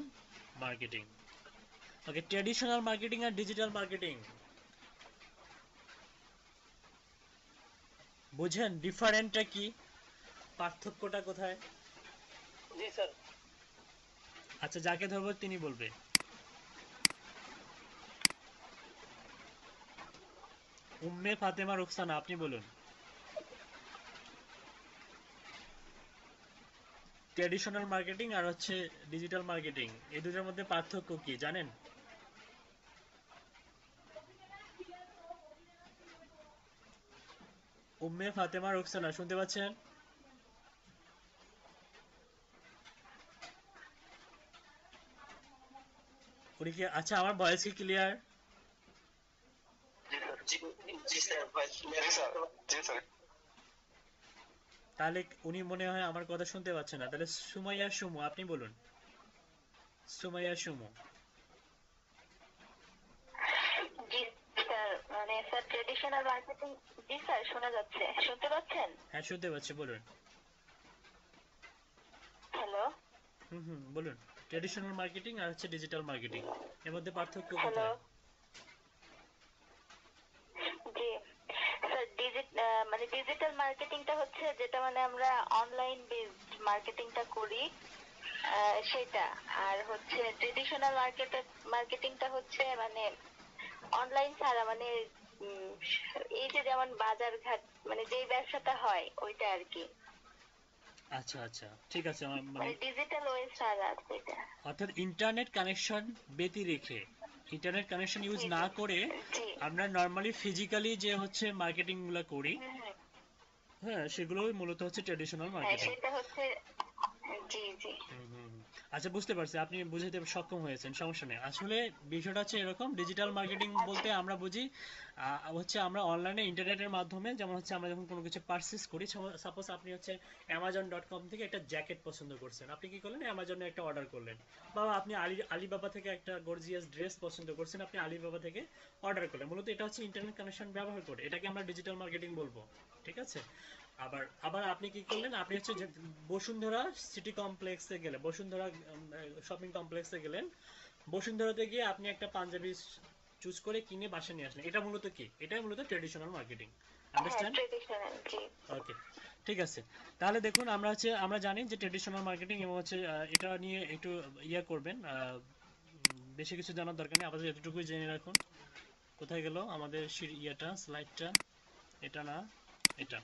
marketing. Okay, traditional marketing আর ডিজিটাল মার্কেটিং বুঝেন ডিফারেন্টটা কি, পার্থক্যটা কোথায়? জি স্যার। আচ্ছা, যাকে ধরবো তিনি বলবে। উম্মে ফাতেমা রুকসানা, আপনি বলুন। ট্র্যাডিশনাল মার্কেটিং আর হচ্ছে ডিজিটাল মার্কেটিং, এই দুটোর মধ্যে পার্থক্য কি জানেন? উম্মে ফাতেমা রুকসানা, শুনতে পাচ্ছেন? উনি কি, আচ্ছা আমার ভয়েস কি ক্লিয়ার? জি স্যার, জি স্যার। তাহলে উনি মনে হয় আমার কথা শুনতে পাচ্ছে না। তাহলে সুমাইয়া সুমু, আপনি বলুন। সুমাইয়া সুমু। জি স্যার, মানে স্যার ট্রেডিশনাল মার্কেটিং। জি স্যার, শোনা যাচ্ছে, শুনতে পাচ্ছেন? হ্যাঁ, শুনতে পাচ্ছি, বলুন। হ্যালো বলুন। ট্র্যাডিশনাল মার্কেটিং আর হচ্ছে ডিজিটাল মার্কেটিং, এর মধ্যে পার্থক্য হ্যালো। কোথায়? জি মানে ডিজিটাল মার্কেটিংটা হচ্ছে যেটা মানে আমরা অনলাইন বেসড মার্কেটিংটা করি, সেটা। আর হচ্ছে ট্রেডিশনাল মার্কেটিংটা হচ্ছে মানে অনলাইন ছাড়া মানে উম, এই যে যেমন বাজার ঘাট মানে যেই ব্যবসাটা হয় ওইটা আর কি, আচ্ছা আচ্ছা, ঠিক আছে। মানে মানে ডিজিটাল ওয়ে ছাড়া সেটা। অর্থাৎ ইন্টারনেট কানেকশন ব্যতি রেখে, ইন্টারনেট কানেকশন ইউজ জি না জি করে জি। আমরা নর্মালি ফিজিক্যালি যে হচ্ছে মার্কেটিং গুলো করি, হুম, হুম। হ্যাঁ, সেগুলোই মূলত হচ্ছে ট্রেডিশনাল হ্যাঁ মার্কেটিং। সেটা হচ্ছে, জি জি। আচ্ছা, বুঝতে পারছি, আপনি বুঝাতে সক্ষম হয়েছেন, সমস্যা নেই। আসলে বিষয়টা হচ্ছে এরকম, ডিজিটাল মার্কেটিং আচ্ছা। বলতে আমরা বুঝি হচ্ছে আমরা অনলাইনে ইন্টারনেটের মাধ্যমে, যেমন হচ্ছে আমরা যখন কোনো কিছু পারচেস করি, সাপোজ আপনি হচ্ছে অ্যামাজন.কম থেকে একটা জ্যাকেট পছন্দ করছেন, আপনি কি করলেন, অ্যামাজনে একটা অর্ডার করলেন। বা আপনি আলিবাবা থেকে একটা গর্জিয়াস ড্রেস পছন্দ করছেন, আপনি আলিবাবা থেকে অর্ডার করলেন। মূলত এটা হচ্ছে ইন্টারনেট কানেকশন ব্যবহার করে, এটাকে আমরা ডিজিটাল মার্কেটিং বলবো। ঠিক আছে। আবার আবার আপনি কি করলেন, আপনি হচ্ছে যে বসুন্ধরা সিটি কমপ্লেক্সে গেলে, বসুন্ধরা শপিং কমপ্লেক্সে গেলেন, বসুন্ধরাতে গিয়ে আপনি একটা পাঞ্জাবি চুজ করে কিনে বাসায় নিয়ে আসলেন। এটা মূলত কি, এটাই মূলত ট্রেডিশনাল মার্কেটিং। হ্যাঁ আন্ডারস্ট্যান্ড? ট্রেডিশনাল, জি। ওকে, ঠিক আছে। তাহলে দেখুন, আমরা জানি যে ট্রেডিশনাল মার্কেটিং এবং হচ্ছে এটা নিয়ে একটু ইয়া করবেন, বেশি কিছু জানার দরকার নেই, আপাতত এতটুকুই জেনে রাখুন। কোথায় গেল আমাদের ইয়েটা, স্লাইডটা? এটা না, এটা।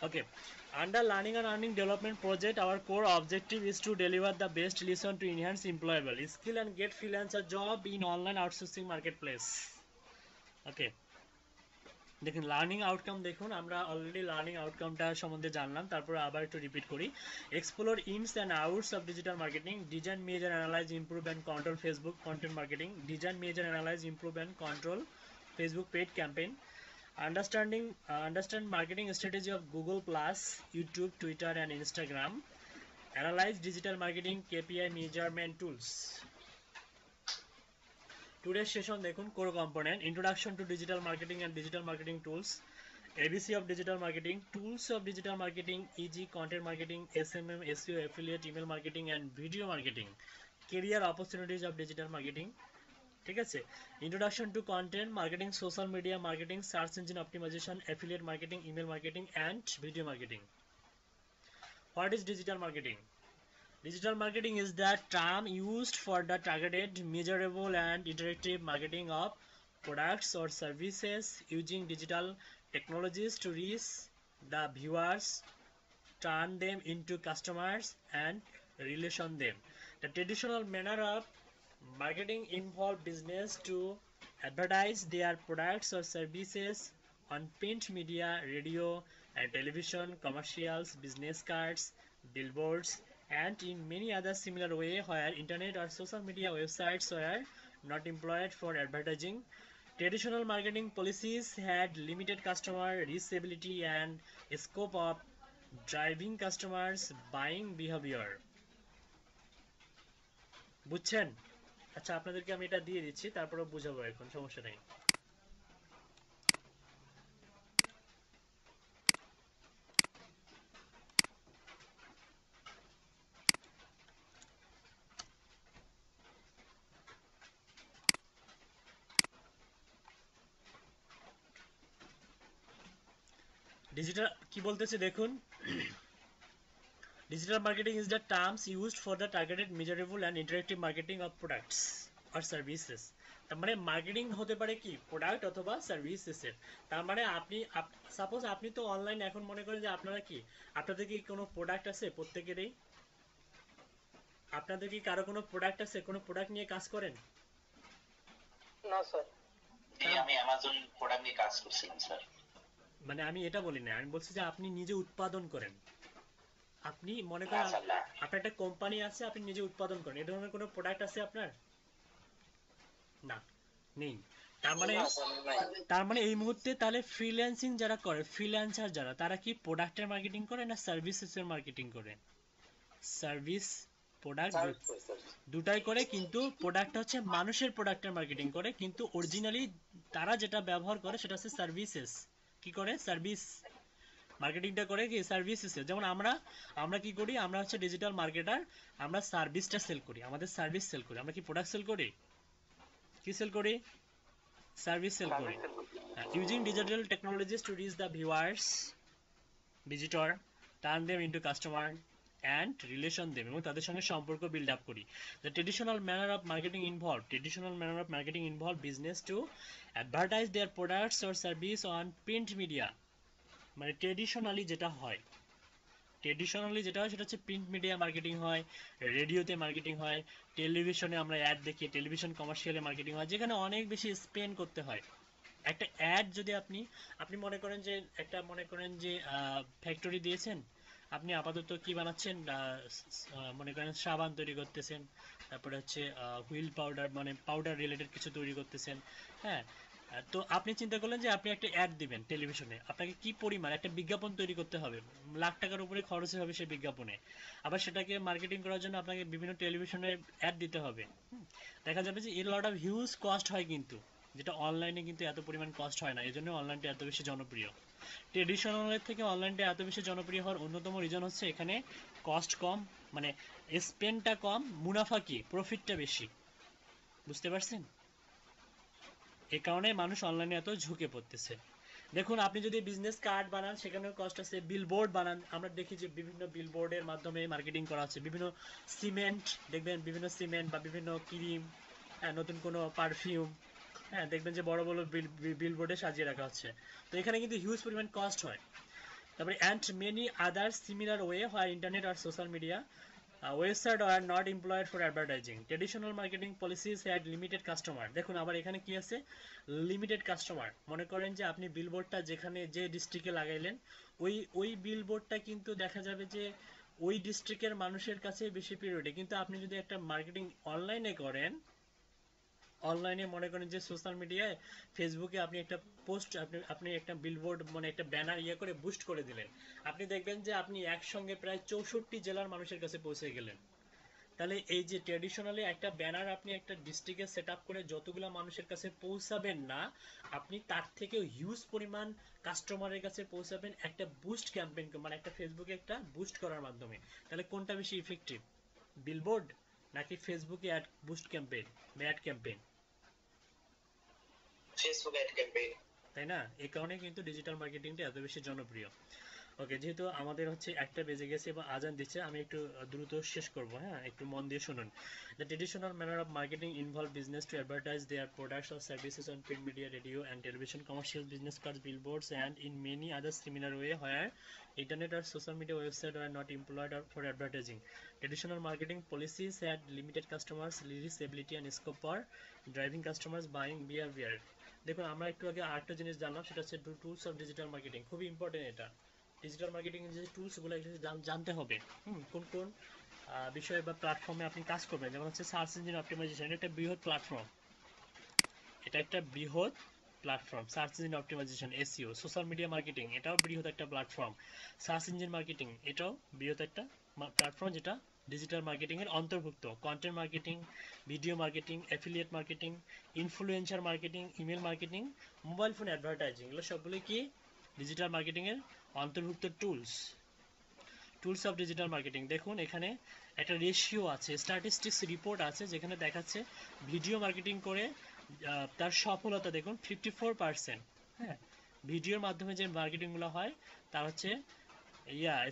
Okay. Under Learning and Earning Development Project, our core objective is to deliver the best lesson to enhance employable skill and get freelancer job in online outsourcing marketplace. Okay. দেখুন, লার্নিং আউটকাম দেখুন, আমরা already learning আউটকামটা সম্বন্ধে জানলাম, তারপর আবার একটু repeat করি। Explore ins and outs of digital marketing, design, measure, analyse, improve and control Facebook content marketing, design, measure, analyse, improve and control Facebook paid campaign. Understand marketing strategy of Google Plus, YouTube, Twitter, and Instagram. Analyze digital marketing KPI measurement tools. Today's session দেখুন, core component, introduction to digital marketing and digital marketing tools, ABC of digital marketing, tools of digital marketing, e.g. content marketing, SMM, SEO, affiliate, email marketing, and video marketing, career opportunities of digital marketing. ঠিক আছে। Introduction to content marketing, social media marketing, search engine optimisation, affiliate marketing, email marketing and video marketing. What is digital marketing? Digital marketing is the term used for the targeted, measurable, and interactive marketing of products or services using digital technologies to reach the viewers, turn them into customers, and relation them. The traditional manner of marketing involve business to advertise their products or services on print media, radio and television, commercials, business cards, billboards, and in many other similar way where internet or social media websites were not employed for advertising. Traditional marketing policies had limited customer reachability and scope of driving customers' buying behavior. বুঝছেন? আচ্ছা, আপনাদেরকে আমি এটা দিয়ে দিচ্ছি, তারপরে বুঝাবো, এখন সমস্যা নেই। ডিজিটাল কি বলতেছে দেখুন, digital marketing is the terms used for the targeted, measurable and interactive marketing of products or services. তার মানে মার্কেটিং হতে পারে কি, প্রোডাক্ট অথবা সার্ভিসেসের। তার মানে আপনি সাপোজ আপনি তো অনলাইন, এখন মনে করেন যে আপনারা কি, আপনাদের কি কোনো প্রোডাক্ট আছে প্রত্যেকেরই? আপনাদের কি কারো কোনো প্রোডাক্ট আছে, কোনো প্রোডাক্ট নিয়ে কাজ করেন? না স্যার। আমি অ্যামাজন প্রোডাক্ট নিয়ে কাজ করছিলাম স্যার। মানে আমি এটা বলি না, আমি বলছি যে আপনি নিজে উৎপাদন করেন। আপনি মনে করেন আপনার একটা কোম্পানি আছে, আপনি নিজে উৎপাদন করেন, এই ধরনের কোনো প্রোডাক্ট আছে আপনার? না, নেই। তার মানে এই মুহূর্তে তাহলে ফ্রিল্যান্সিং যারা করে, ফ্রিল্যান্সার যারা, তারা কি প্রোডাক্টের মার্কেটিং করে না সার্ভিসেসের মার্কেটিং করে? সার্ভিস, প্রোডাক্ট দুটাই করে, কিন্তু প্রোডাক্ট হচ্ছে মানুষের প্রোডাক্টের মার্কেটিং করে, কিন্তু অরিজিনালি তারা যেটা ব্যবহার করে সেটা হচ্ছে সার্ভিসেস। কি করে? সার্ভিস মার্কেটিংটা করে কি সার্ভিসেসে। যেমন আমরা কি করি, আমরা হচ্ছে ডিজিটাল মার্কেটার, আমরা সার্ভিসটা সেল করি, আমাদের সার্ভিস সেল করি। আমরা কি প্রোডাক্ট সেল করি? কি সেল করি? সার্ভিস সেল করি। Using digital technologies to reach the viewers, visitor, turn them into customer and relation them এবং তাদের সঙ্গে সম্পর্ক বিল্ড আপ করি। The traditional manner of marketing involve business to advertise their products or service on print media। মানে traditionally যেটা হয় সেটা হচ্ছে প্রিন্ট মিডিয়া মার্কেটিং হয়, রেডিওতে মার্কেটিং হয়, টেলিভিশনে আমরা অ্যাড দেখি, টেলিভিশন কমার্শিয়ালে মার্কেটিং হয়, যেখানে অনেক বেশি স্পেন্ড করতে হয়। একটা অ্যাড যদি আপনি মনে করেন যে ফ্যাক্টরি দিয়েছেন, আপনি আপাতত কি বানাচ্ছেন, মনে করেন সাবান তৈরি করতেছেন, তারপরে হচ্ছে হুইল পাউডার মানে পাউডার রিলেটেড কিছু তৈরি করতেছেন। হ্যাঁ, তো আপনি চিন্তা করলেন যে আপনি একটা অ্যাড দিবেন টেলিভিশনে, আপনাকে কি পরিমাণ একটা বিজ্ঞাপন তৈরি করতে হবে, লাখ টাকার উপরে খরচ হবে সেই বিজ্ঞাপনে। আবার সেটাকে মার্কেটিং করার জন্য আপনাকে বিভিন্ন টেলিভিশনে অ্যাড দিতে হবে। দেখা যাবে যে এর লট অফ হিউজ কস্ট হয়, কিন্তু যেটা অনলাইনে কিন্তু এত পরিমাণ কস্ট হয় না, এই জন্য অনলাইনটা এত বেশি জনপ্রিয়। ট্রেডিশনালের থেকে অনলাইনটা এত বেশি জনপ্রিয় হওয়ার অন্যতম রিজন হচ্ছে এখানে কস্ট কম, মানে স্পেন্ডটা কম, মুনাফা কি প্রফিটটা বেশি। বুঝতে পারছেন? এই কারণে মানুষ অনলাইনে এত ঝুঁকে পড়তেছে। দেখুন, আপনি যদি বিজনেস কার্ড বানান সেখানেও কস্ট আছে, বিলবোর্ড বানান, আমরা দেখি যে বিভিন্ন বিলবোর্ডের মাধ্যমে মার্কেটিং করা হচ্ছে, বিভিন্ন সিমেন্ট দেখবেন, বিভিন্ন সিমেন্ট বা বিভিন্ন ক্রিম, নতুন কোনো পারফিউম, হ্যাঁ দেখবেন যে বড় বড় বিলবোর্ডে সাজিয়ে রাখা হচ্ছে। তো এখানে কিন্তু হিউজ পরিমাণ কস্ট হয়। তারপরে and many other similar way হয় ইন্টারনেট আর social media website are not employed for advertising. Traditional marketing policies had limited customer. দেখুন আবার এখানে কি আছে, লিমিটেড কাস্টমার। মনে করেন যে আপনি বিলবোর্ডটা যেখানে যে ডিস্ট্রিক্টে লাগাইলেন, ওই বিলবোর্ডটা কিন্তু দেখা যাবে যে ওই ডিস্ট্রিক্টের মানুষের কাছে বেশি পিরিয়ডে। কিন্তু আপনি যদি একটা মার্কেটিং অনলাইনে করেন, অনলাইনে মনে করেন যে সোশ্যাল মিডিয়ায় ফেসবুকে আপনি একটা পোস্ট, আপনি একটা বিলবোর্ড মানে একটা ব্যানার করে বুস্ট করে দিলেন, আপনি দেখবেন যে আপনি একসঙ্গে প্রায় 64 জেলার মানুষের কাছে পৌঁছে গেলেন। তাহলে এই যে ট্র্যাডিশনালি একটা ব্যানার আপনি একটা ডিস্ট্রিক্টে সেট আপ করে যতগুলো মানুষের কাছে পৌঁছাবেন না, আপনি তার থেকে হিউজ পরিমাণ কাস্টমারের কাছে পৌঁছাবেন একটা বুস্ট ক্যাম্পেইন, মানে একটা ফেসবুকে একটা বুস্ট করার মাধ্যমে। তাহলে কোনটা বেশি ইফেক্টিভ, বিলবোর্ড নাকি ফেসবুকে অ্যাড বুস্ট ক্যাম্পেইন বা ad campaign? Facebook ad campaign. তাই না? এই কারণে কিন্তু ডিজিটাল মার্কেটিংটা এত বেশি জনপ্রিয়। ওকে, যেহেতু আমাদের হচ্ছে একটা বেজে গেছে এবং আজান দিচ্ছে, আমি একটু দ্রুত শেষ করব। হ্যাঁ, একটু মন দিয়ে শুনুন। The traditional manner of marketing involve business to advertise there products or services on print media, radio and television, commercial business cards, billboards and in many other similar way where internet or social media website are not employed or for advertising. Traditional marketing policies had limited customers, reachability and scope for driving customers buying behavior. দেখুন, আমরা একটু আগে আরেকটা জিনিস জানলাম, সেটা হচ্ছে tools of digital marketing. খুবই ইম্পর্টেন্ট এটা। ডিজিটাল মার্কেটিং এর যে টুলসগুলো জানতে হবে, কোন কোন বিষয় বা প্ল্যাটফর্মে আপনি কাজ করবেন। যেমন হচ্ছে সার্চ ইঞ্জিন অপটিমাইজেশন, এটা একটা বৃহৎ platform, search engine optimisation, SEO. Social media marketing, এটাও বৃহৎ একটা প্ল্যাটফর্ম। সার্চ ইঞ্জিন মার্কেটিং, এটাও বৃহৎ একটা প্ল্যাটফর্ম, যেটা ডিজিটাল মার্কেটিং এর অন্তর্ভুক্ত। Content marketing, video marketing, affiliate marketing, influencer marketing, email marketing, mobile phone advertising, এগুলো সবগুলোই কি ডিজিটাল মার্কেটিং এর অন্তর্ভুক্ত টুলস অফ ডিজিটাল মার্কেটিং। দেখুন এখানে একটা রেশিও আছে, স্ট্যাটিস্টিক্স রিপোর্ট আছে, যেখানে দেখাচ্ছে ভিডিও মার্কেটিং করে তার সফলতা দেখুন 54%। হ্যাঁ, ভিডিওর মাধ্যমে যে মার্কেটিংগুলো হয় তার হচ্ছে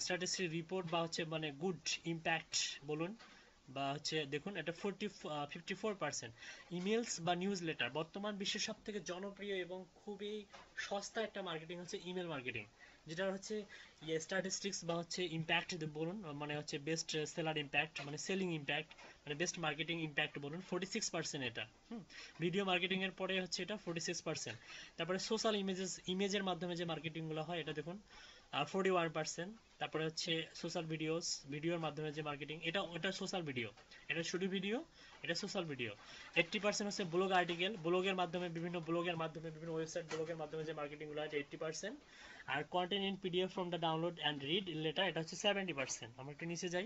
স্ট্যাটিস্টিক্স রিপোর্ট বা হচ্ছে মানে গুড ইম্প্যাক্ট বলুন, বা হচ্ছে দেখুন এটা 54%। ইমেলস বা নিউজ লেটার, বর্তমান বিশ্বের সব থেকে জনপ্রিয় এবং খুবই সস্তা একটা মার্কেটিং হচ্ছে ইমেল মার্কেটিং, যেটা হচ্ছে স্ট্যাটিস্টিক্স বা হচ্ছে ইম্প্যাক্ট বলুন, মানে হচ্ছে বেস্ট সেলার ইম্প্যাক্ট, মানে সেলিং ইম্প্যাক্ট, মানে বেস্ট মার্কেটিং ইম্প্যাক্ট বলুন, 46% এটা। ভিডিও মার্কেটিং এর পরে হচ্ছে এটা 46%। তারপরে সোশ্যাল ইমেজের মাধ্যমে যে মার্কেটিংগুলো হয় এটা দেখুন 41%। তারপরে হচ্ছে সোশ্যাল ভিডিওর মাধ্যমে যে মার্কেটিং, এটা সোশ্যাল ভিডিও, এটা শুধু ভিডিও, এটা সোশ্যাল ভিডিও। 80% হচ্ছে ব্লগ আর্টিকেল, বিভিন্ন ওয়েবসাইট ব্লগের মাধ্যমে যে মার্কেটিংগুলো হয় 80%। আর content in PDF from the download and read later, এটা হচ্ছে 70%। আমরা একটু নিচে যাই।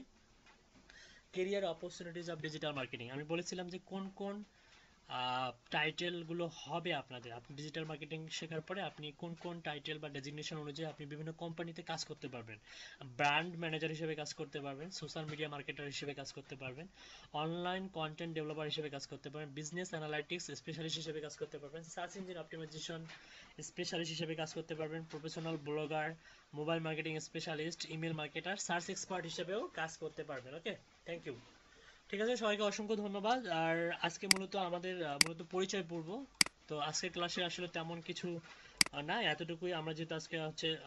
Career opportunities of digital marketing, আমি বলেছিলাম যে কোন কোন টাইটেলগুলো হবে আপনাদের। আপনি ডিজিটাল মার্কেটিং শেখার পরে আপনি কোন কোন টাইটেল বা ডেজিগনেশন অনুযায়ী আপনি বিভিন্ন কোম্পানিতে কাজ করতে পারবেন। ব্র্যান্ড ম্যানেজার হিসেবে কাজ করতে পারবেন, সোশ্যাল মিডিয়া মার্কেটার হিসেবে কাজ করতে পারবেন, অনলাইন কন্টেন্ট ডেভেলপার হিসেবে কাজ করতে পারবেন, বিজনেস অ্যানালাইটিক্স স্পেশালিস্ট হিসেবে কাজ করতে পারবেন, সার্চ ইঞ্জিন অপটিমাইজেশন স্পেশালিস্ট হিসেবে কাজ করতে পারবেন, professional blogger, mobile marketing specialist, email marketer, search expert হিসেবেও কাজ করতে পারবেন। ওকে, থ্যাংক ইউ। ঠিক আছে, সবাইকে অসংখ্য ধন্যবাদ। আর আজকে মূলত আমাদের মূলত পরিচয় পূর্ব, তো আজকের ক্লাসে আসলে তেমন কিছু না, এতটুকুই। আমরা যেহেতু আজকে হচ্ছে